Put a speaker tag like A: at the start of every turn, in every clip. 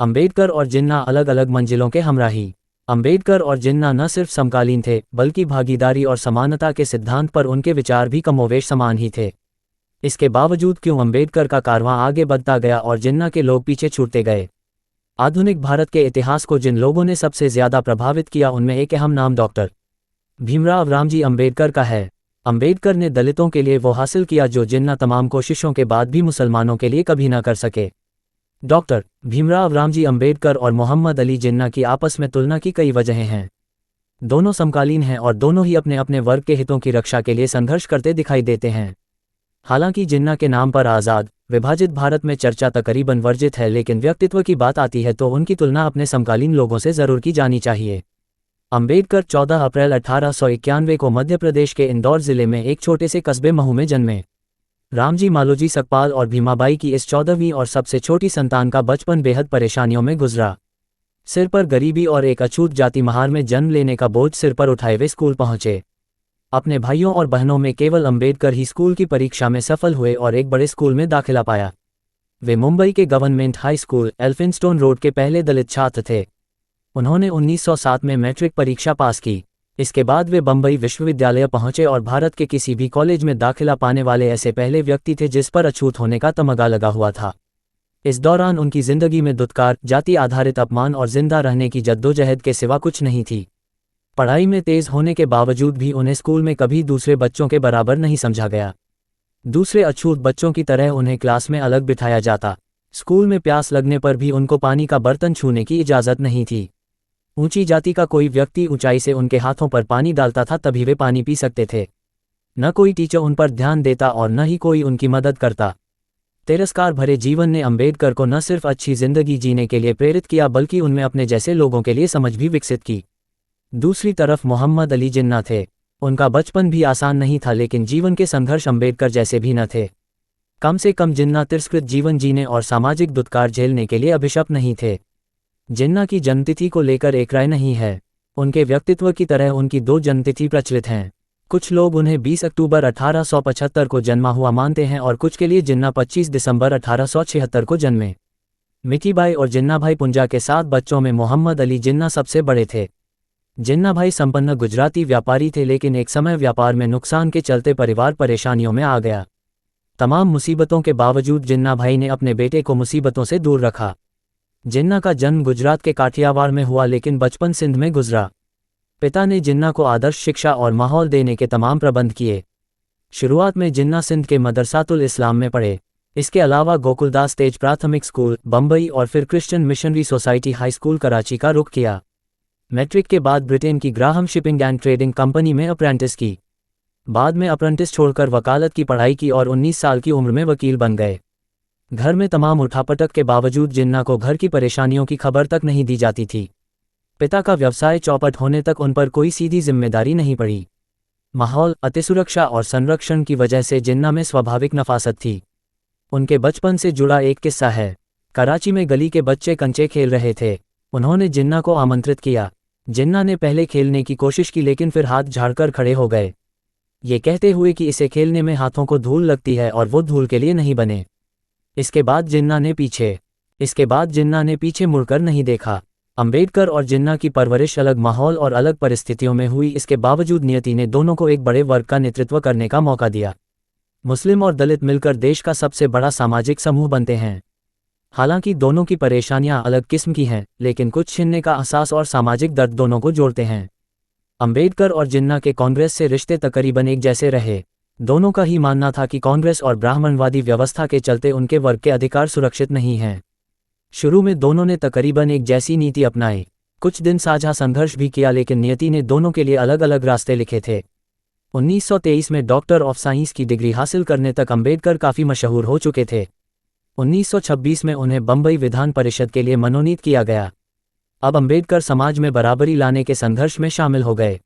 A: अंबेडकर और जिन्ना अलग अलग मंजिलों के हमराही। अंबेडकर और जिन्ना न सिर्फ समकालीन थे बल्कि भागीदारी और समानता के सिद्धांत पर उनके विचार भी कमोवेश समान ही थे। इसके बावजूद क्यों अंबेडकर का कारवां आगे बढ़ता गया और जिन्ना के लोग पीछे छूटते गए? आधुनिक भारत के इतिहास को जिन लोगों ने सबसे ज्यादा प्रभावित किया उनमें एक अहम नाम डॉक्टर भीमराव रामजी अंबेडकर का है। अंबेडकर ने दलितों के लिए वो हासिल किया जो जिन्ना तमाम कोशिशों के बाद भी मुसलमानों के लिए कभी ना कर सके। डॉक्टर भीमराव रामजी अंबेडकर और मोहम्मद अली जिन्ना की आपस में तुलना की कई वजहें हैं। दोनों समकालीन हैं और दोनों ही अपने अपने वर्ग के हितों की रक्षा के लिए संघर्ष करते दिखाई देते हैं। हालांकि जिन्ना के नाम पर आज़ाद विभाजित भारत में चर्चा तकरीबन वर्जित है, लेकिन व्यक्तित्व की बात आती है तो उनकी तुलना अपने समकालीन लोगों से जरूर की जानी चाहिए। अंबेडकर 14 अप्रैल 1891 को मध्य प्रदेश के इंदौर जिले में एक छोटे से कस्बे महू में जन्मे। रामजी मालोजी सकपाल और भीमाबाई की इस 14वीं और सबसे छोटी संतान का बचपन बेहद परेशानियों में गुजरा। सिर पर गरीबी और एक अछूत जाति महार में जन्म लेने का बोझ सिर पर उठाए वे स्कूल पहुंचे। अपने भाइयों और बहनों में केवल अंबेडकर ही स्कूल की परीक्षा में सफल हुए और एक बड़े स्कूल में दाखिला पाया। वे मुंबई के government high school Elphinstone road के पहले दलित छात्र थे। उन्होंने 1907 में मैट्रिक परीक्षा पास की। इसके बाद वे बम्बई विश्वविद्यालय पहुंचे और भारत के किसी भी कॉलेज में दाखिला पाने वाले ऐसे पहले व्यक्ति थे जिस पर अछूत होने का तमगा लगा हुआ था। इस दौरान उनकी जिंदगी में दुत्कार, जाति आधारित अपमान और जिंदा रहने की जद्दोजहद के सिवा कुछ नहीं थी। पढ़ाई में तेज होने के बावजूद भी उन्हें स्कूल में कभी दूसरे बच्चों के बराबर नहीं समझा गया। दूसरे अछूत बच्चों की तरह उन्हें क्लास में अलग बिठाया जाता। स्कूल में प्यास लगने पर भी उनको पानी का बर्तन छूने की इजाज़त नहीं थी। ऊंची जाति का कोई व्यक्ति ऊंचाई से उनके हाथों पर पानी डालता था तभी वे पानी पी सकते थे। न कोई टीचर उन पर ध्यान देता और न ही कोई उनकी मदद करता। तिरस्कार भरे जीवन ने अंबेडकर को न सिर्फ अच्छी जिंदगी जीने के लिए प्रेरित किया बल्कि उनमें अपने जैसे लोगों के लिए समझ भी विकसित की। दूसरी तरफ मोहम्मद अली जिन्ना थे। उनका बचपन भी आसान नहीं था, लेकिन जीवन के संघर्ष अंबेडकर जैसे भी न थे। कम से कम जिन्ना तिरस्कृत जीवन जीने और सामाजिक दुत्कार झेलने के लिए अभिशप्त नहीं थे। जिन्ना की जन्मतिथि को लेकर एक राय नहीं है। उनके व्यक्तित्व की तरह उनकी 2 जन्मतिथि प्रचलित हैं। कुछ लोग उन्हें 20 अक्टूबर 1875 को जन्मा हुआ मानते हैं और कुछ के लिए जिन्ना 25 दिसंबर 1876 को जन्मे। मिठीबाई और जिन्नाभाई पुंजा के 7 बच्चों में मोहम्मद अली जिन्ना सबसे बड़े थे। जिन्नाभाई संपन्न गुजराती व्यापारी थे, लेकिन एक समय व्यापार में नुकसान के चलते परिवार परेशानियों में आ गया। तमाम मुसीबतों के बावजूद जिन्नाभाई ने अपने बेटे को मुसीबतों से दूर रखा। जिन्ना का जन्म गुजरात के काठियावाड़ में हुआ, लेकिन बचपन सिंध में गुजरा। पिता ने जिन्ना को आदर्श शिक्षा और माहौल देने के तमाम प्रबंध किए। शुरुआत में जिन्ना सिंध के मदरसातुल इस्लाम में पढ़े। इसके अलावा गोकुलदास तेज प्राथमिक स्कूल बम्बई और फिर Christian missionary society high school Karachi का रुख किया। मैट्रिक के बाद ब्रिटेन की Graham shipping and trading company में अप्रेंटिस की। बाद में अप्रेंटिस छोड़कर वकालत की पढ़ाई की और 19 साल की उम्र में वकील बन गए। घर में तमाम उठापटक के बावजूद जिन्ना को घर की परेशानियों की खबर तक नहीं दी जाती थी। पिता का व्यवसाय चौपट होने तक उन पर कोई सीधी जिम्मेदारी नहीं पड़ी। माहौल, अतिसुरक्षा और संरक्षण की वजह से जिन्ना में स्वाभाविक नफासत थी। उनके बचपन से जुड़ा एक किस्सा है। कराची में गली के बच्चे कंचे खेल रहे थे। उन्होंने जिन्ना को आमंत्रित किया। जिन्ना ने पहले खेलने की कोशिश की, लेकिन फिर हाथ झाड़कर खड़े हो गए, ये कहते हुए कि इसे खेलने में हाथों को धूल लगती है और वो धूल के लिए नहीं बने। इसके बाद जिन्ना ने पीछे मुड़कर नहीं देखा। अंबेडकर और जिन्ना की परवरिश अलग माहौल और अलग परिस्थितियों में हुई। इसके बावजूद नियति ने दोनों को एक बड़े वर्ग का नेतृत्व करने का मौका दिया। मुस्लिम और दलित मिलकर देश का सबसे बड़ा सामाजिक समूह बनते हैं। हालांकि दोनों की परेशानियां अलग किस्म की हैं, लेकिन कुछ छीनने का एहसास और सामाजिक दर्द दोनों को जोड़ते हैं। अंबेडकर और जिन्ना के कांग्रेस से रिश्ते तकरीबन एक जैसे रहे। दोनों का ही मानना था कि कांग्रेस और ब्राह्मणवादी व्यवस्था के चलते उनके वर्ग के अधिकार सुरक्षित नहीं हैं। शुरू में दोनों ने तकरीबन एक जैसी नीति अपनाई। कुछ दिन साझा संघर्ष भी किया, लेकिन नियति ने दोनों के लिए अलग अलग रास्ते लिखे थे। 1923 में डॉक्टर ऑफ साइंस की डिग्री हासिल करने तक अंबेडकर काफ़ी मशहूर हो चुके थे। 1926 में उन्हें बम्बई विधान परिषद के लिए मनोनीत किया गया। अब अंबेडकर समाज में बराबरी लाने के संघर्ष में शामिल हो गए।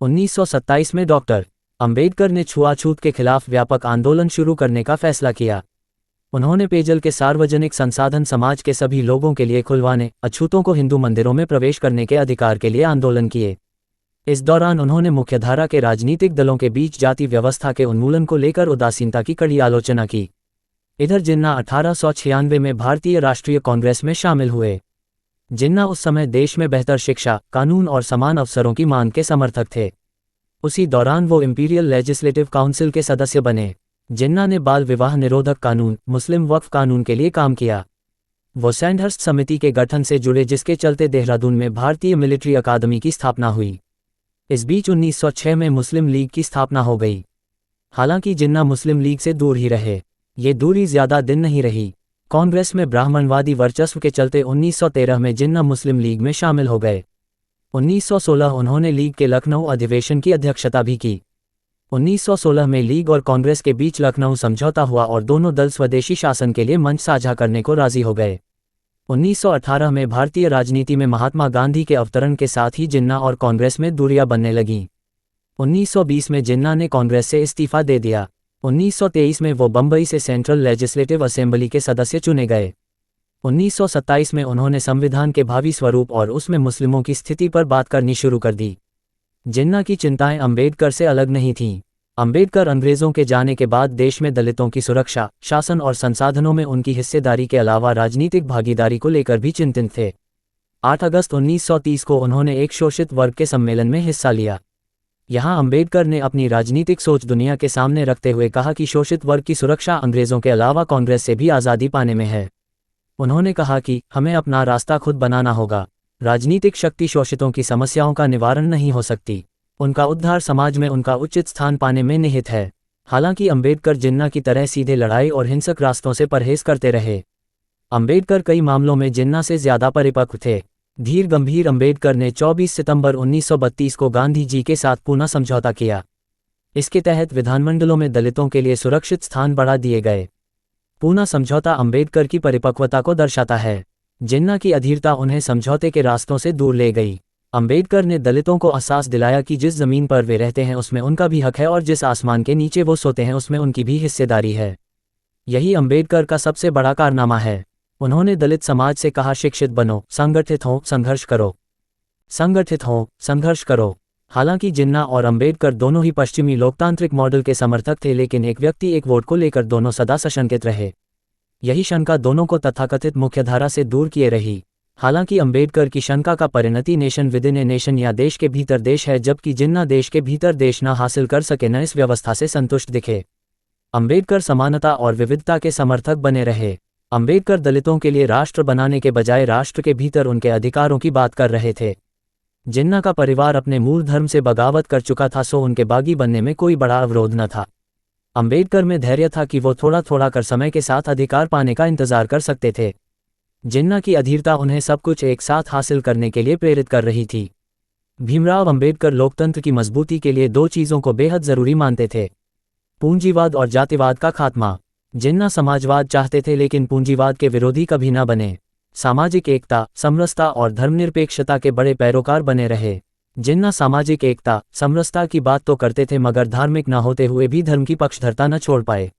A: 1927 में डॉक्टर अंबेडकर ने छुआछूत के खिलाफ व्यापक आंदोलन शुरू करने का फैसला किया। उन्होंने पेयजल के सार्वजनिक संसाधन समाज के सभी लोगों के लिए खुलवाने, अछूतों को हिंदू मंदिरों में प्रवेश करने के अधिकार के लिए आंदोलन किए। इस दौरान उन्होंने मुख्यधारा के राजनीतिक दलों के बीच जाति व्यवस्था के उन्मूलन को लेकर उदासीनता की कड़ी आलोचना की। इधर जिन्ना 1896 में भारतीय राष्ट्रीय कांग्रेस में शामिल हुए। जिन्ना उस समय देश में बेहतर शिक्षा, कानून और समान अवसरों की मांग के समर्थक थे। उसी दौरान वो इंपीरियल लेजिस्लेटिव काउंसिल के सदस्य बने। जिन्ना ने बाल विवाह निरोधक कानून, मुस्लिम वक्फ कानून के लिए काम किया। वो सैंडहर्स्ट समिति के गठन से जुड़े जिसके चलते देहरादून में भारतीय मिलिट्री अकादमी की स्थापना हुई। इस बीच 1906 में मुस्लिम लीग की स्थापना हो गई। हालांकि जिन्ना मुस्लिम लीग से दूर ही रहे। ये दूरी ज्यादा दिन नहीं रही। कांग्रेस में ब्राह्मणवादी वर्चस्व के चलते 1913 में जिन्ना मुस्लिम लीग में शामिल हो गए। 1916 उन्होंने लीग के लखनऊ अधिवेशन की अध्यक्षता भी की। 1916 में लीग और कांग्रेस के बीच लखनऊ समझौता हुआ और दोनों दल स्वदेशी शासन के लिए मंच साझा करने को राजी हो गए। 1918 में भारतीय राजनीति में महात्मा गांधी के अवतरण के साथ ही जिन्ना और कांग्रेस में दूरियां बनने लगीं। 1920 में जिन्ना ने कांग्रेस से इस्तीफा दे दिया। 1923 में वो बम्बई से सेंट्रल लेजिस्लेटिव असेंबली के सदस्य चुने गए। 1927 में उन्होंने संविधान के भावी स्वरूप और उसमें मुस्लिमों की स्थिति पर बात करनी शुरू कर दी। जिन्ना की चिंताएं अंबेडकर से अलग नहीं थीं। अंबेडकर अंग्रेजों के जाने के बाद देश में दलितों की सुरक्षा, शासन और संसाधनों में उनकी हिस्सेदारी के अलावा राजनीतिक भागीदारी को लेकर भी चिंतित थे। 8 अगस्त 1930 को उन्होंने एक शोषित वर्ग के सम्मेलन में हिस्सा लिया। यहाँ अंबेडकर ने अपनी राजनीतिक सोच दुनिया के सामने रखते हुए कहा कि शोषित वर्ग की सुरक्षा अंग्रेजों के अलावा कांग्रेस से भी आज़ादी पाने में है। उन्होंने कहा कि हमें अपना रास्ता खुद बनाना होगा। राजनीतिक शक्ति शोषितों की समस्याओं का निवारण नहीं हो सकती। उनका उद्धार समाज में उनका उचित स्थान पाने में निहित है। हालांकि अंबेडकर जिन्ना की तरह सीधे लड़ाई और हिंसक रास्तों से परहेज करते रहे। अंबेडकर कई मामलों में जिन्ना से ज्यादा परिपक्व थे। धीर गंभीर अंबेडकर ने 24 सितंबर 1932 को गांधी जी के साथ पूना समझौता किया। इसके तहत विधानमंडलों में दलितों के लिए सुरक्षित स्थान बढ़ा दिए गए। पूना समझौता अंबेडकर की परिपक्वता को दर्शाता है। जिन्ना की अधीरता उन्हें समझौते के रास्तों से दूर ले गई। अंबेडकर ने दलितों को एहसास दिलाया कि जिस जमीन पर वे रहते हैं उसमें उनका भी हक है और जिस आसमान के नीचे वो सोते हैं उसमें उनकी भी हिस्सेदारी है। यही अंबेडकर का सबसे बड़ा कारनामा है। उन्होंने दलित समाज से कहा, शिक्षित बनो, संगठित हो, संघर्ष करो। संगठित हो, संघर्ष करो। हालांकि जिन्ना और अंबेडकर दोनों ही पश्चिमी लोकतांत्रिक मॉडल के समर्थक थे, लेकिन एक व्यक्ति एक वोट को लेकर दोनों सदा सशंकित रहे। यही शंका दोनों को तथाकथित मुख्यधारा से दूर किए रही। हालांकि अंबेडकर की शंका का परिणति nation with in a nation या देश के भीतर देश है, जबकि जिन्ना देश के भीतर देश न हासिल कर सके न इस व्यवस्था से संतुष्ट दिखे। अंबेडकर समानता और विविधता के समर्थक बने रहे। अंबेडकर दलितों के लिए राष्ट्र बनाने के बजाय राष्ट्र के भीतर उनके अधिकारों की बात कर रहे थे। जिन्ना का परिवार अपने मूल धर्म से बगावत कर चुका था, सो उनके बागी बनने में कोई बड़ा अवरोध न था। अंबेडकर में धैर्य था कि वो थोड़ा थोड़ा कर समय के साथ अधिकार पाने का इंतजार कर सकते थे। जिन्ना की अधीरता उन्हें सब कुछ एक साथ हासिल करने के लिए प्रेरित कर रही थी। भीमराव अंबेडकर लोकतंत्र की मजबूती के लिए 2 चीज़ों को बेहद जरूरी मानते थे, पूंजीवाद और जातिवाद का खात्मा। जिन्ना समाजवाद चाहते थे, लेकिन पूंजीवाद के विरोधी कभी न बने। सामाजिक एकता, समरसता और धर्मनिरपेक्षता के बड़े पैरोकार बने रहे। जिन्ना सामाजिक एकता, समरसता की बात तो करते थे, मगर धार्मिक न होते हुए भी धर्म की पक्षधरता न छोड़ पाए।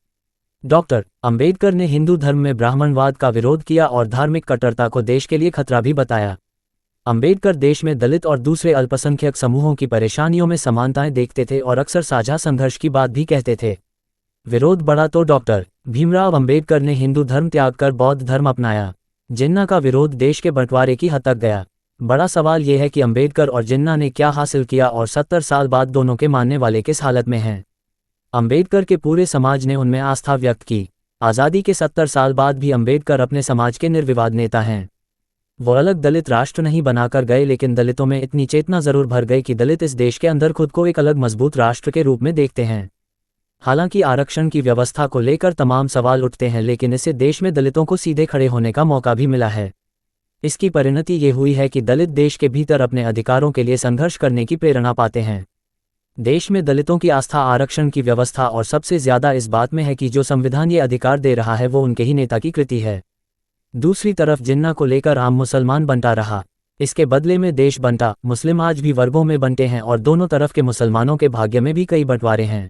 A: डॉक्टर अंबेडकर ने हिंदू धर्म में ब्राह्मणवाद का विरोध किया और धार्मिक कट्टरता को देश के लिए खतरा भी बताया। अंबेडकर देश में दलित और दूसरे अल्पसंख्यक समूहों की परेशानियों में समानताएं देखते थे और अक्सर साझा संघर्ष की बात भी कहते थे। विरोध बढ़ा तो डॉक्टर भीमराव अंबेडकर ने हिंदू धर्म त्याग कर बौद्ध धर्म अपनाया। जिन्ना का विरोध देश के बंटवारे की हद तक गया। बड़ा सवाल यह है कि अंबेडकर और जिन्ना ने क्या हासिल किया और 70 साल बाद दोनों के मानने वाले किस हालत में हैं। अंबेडकर के पूरे समाज ने उनमें आस्था व्यक्त की। आज़ादी के 70 साल बाद भी अंबेडकर अपने समाज के निर्विवाद नेता हैं। वो अलग दलित राष्ट्र नहीं बनाकर गए, लेकिन दलितों में इतनी चेतना जरूर भर गई कि दलित इस देश के अंदर खुद को एक अलग मजबूत राष्ट्र के रूप में देखते हैं। हालांकि आरक्षण की व्यवस्था को लेकर तमाम सवाल उठते हैं, लेकिन इससे देश में दलितों को सीधे खड़े होने का मौका भी मिला है। इसकी परिणति ये हुई है कि दलित देश के भीतर अपने अधिकारों के लिए संघर्ष करने की प्रेरणा पाते हैं। देश में दलितों की आस्था आरक्षण की व्यवस्था और सबसे ज्यादा इस बात में है कि जो संविधान ये अधिकार दे रहा है वो उनके ही नेता की कृति है। दूसरी तरफ जिन्ना को लेकर आम मुसलमान बंटा रहा। इसके बदले में देश बंटा। मुस्लिम आज भी वर्गों में बंटे हैं और दोनों तरफ के मुसलमानों के भाग्य में भी कई बंटवारे हैं।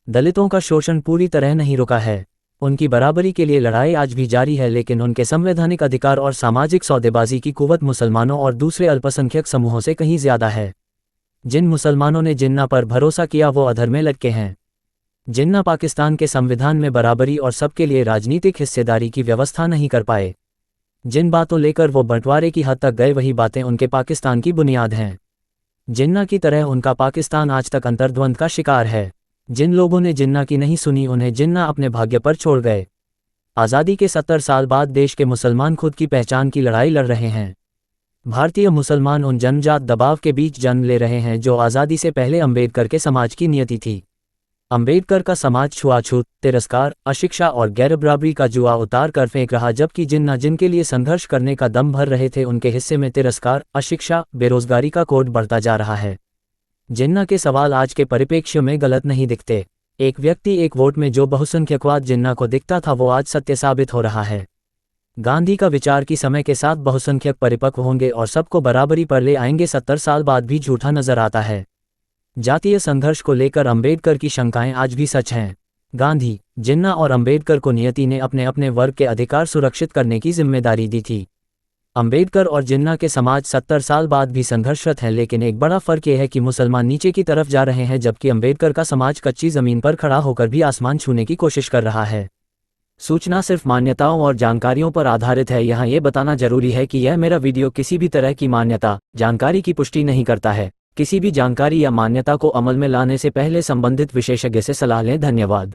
A: दलितों का शोषण पूरी तरह नहीं रुका है। उनकी बराबरी के लिए लड़ाई आज भी जारी है, लेकिन उनके संवैधानिक अधिकार और सामाजिक सौदेबाजी की कुव्वत मुसलमानों और दूसरे अल्पसंख्यक समूहों से कहीं ज्यादा है। जिन मुसलमानों ने जिन्ना पर भरोसा किया वो अधर में लटके हैं। जिन्ना पाकिस्तान के संविधान में बराबरी और सबके लिए राजनीतिक हिस्सेदारी की व्यवस्था नहीं कर पाए। जिन बातों लेकर वो बंटवारे की हद तक गए वही बातें उनके पाकिस्तान की बुनियाद हैं। जिन्ना की तरह उनका पाकिस्तान आज तक अंतर्द्वंद का शिकार है। जिन लोगों ने जिन्ना की नहीं सुनी उन्हें जिन्ना अपने भाग्य पर छोड़ गए। आज़ादी के 70 साल बाद देश के मुसलमान खुद की पहचान की लड़ाई लड़ रहे हैं। भारतीय मुसलमान उन जन्मजात दबाव के बीच जन्म ले रहे हैं जो आज़ादी से पहले अम्बेडकर के समाज की नियति थी। अम्बेडकर का समाज छुआछूत, तिरस्कार, अशिक्षा और गैरबराबरी का जुआ उतार कर फेंक रहा, जबकि जिन्ना जिनके लिए संघर्ष करने का दम भर रहे थे उनके हिस्से में तिरस्कार, अशिक्षा, बेरोजगारी का कोड बढ़ता जा रहा है। जिन्ना के सवाल आज के परिप्रेक्ष्य में गलत नहीं दिखते। एक व्यक्ति एक वोट में जो बहुसंख्यकवाद जिन्ना को दिखता था वो आज सत्य साबित हो रहा है। गांधी का विचार कि समय के साथ बहुसंख्यक परिपक्व होंगे और सबको बराबरी पर ले आएंगे 70 साल बाद भी झूठा नजर आता है। जातीय संघर्ष को लेकर अम्बेडकर की शंकाएं आज भी सच हैं। गांधी, जिन्ना और अम्बेडकर को नियति ने अपने अपने वर्ग के अधिकार सुरक्षित करने की जिम्मेदारी दी थी। अम्बेडकर और जिन्ना के समाज 70 साल बाद भी संघर्षरत हैं, लेकिन एक बड़ा फर्क यह है कि मुसलमान नीचे की तरफ जा रहे हैं जबकि अम्बेडकर का समाज कच्ची जमीन पर खड़ा होकर भी आसमान छूने की कोशिश कर रहा है। सूचना सिर्फ मान्यताओं और जानकारियों पर आधारित है। यहाँ ये बताना जरूरी है कि यह मेरा वीडियो किसी भी तरह की मान्यता, जानकारी की पुष्टि नहीं करता है। किसी भी जानकारी या मान्यता को अमल में लाने से पहले संबंधित विशेषज्ञ से सलाह लें। धन्यवाद।